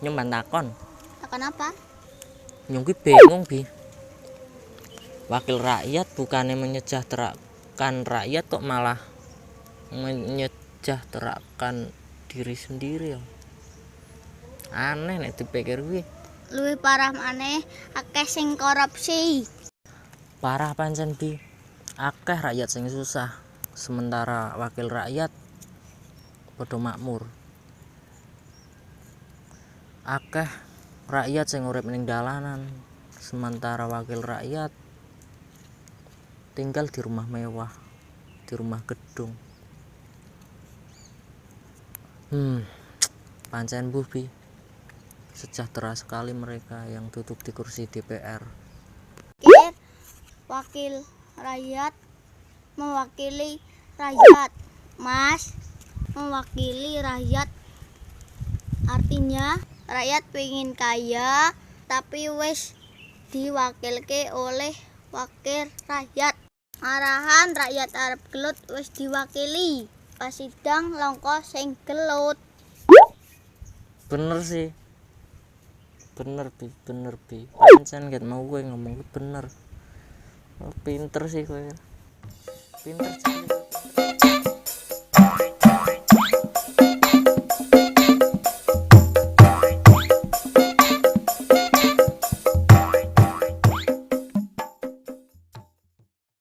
nyemban takon. Takon apa? Nyungki bingung, Bi. Wakil rakyat bukannya menyejahterakan rakyat kok malah menyejahterakan diri sendiri ya. Aneh nek dipikir kuwi. Luwih parah maneh akeh sing korupsi. Parah pancen, Bi. Akeh rakyat sing susah, sementara wakil rakyat padha makmur. Akeh rakyat sing urip ning dalanan, sementara wakil rakyat tinggal di rumah mewah, di rumah gedung. Pancen Bi, sejahtera sekali mereka yang duduk di kursi DPR. Wakil rakyat mewakili rakyat, Mas. Mewakili rakyat artinya rakyat pengen kaya tapi wis diwakilke oleh wakil rakyat. Arahan rakyat arep gelut wis diwakili. Pas sidang longko sing gelut. Bener sih. Bener Bi. Pancen ket mau gue ngomong bener. Oh, pinter sih kowe. Pinter sekali.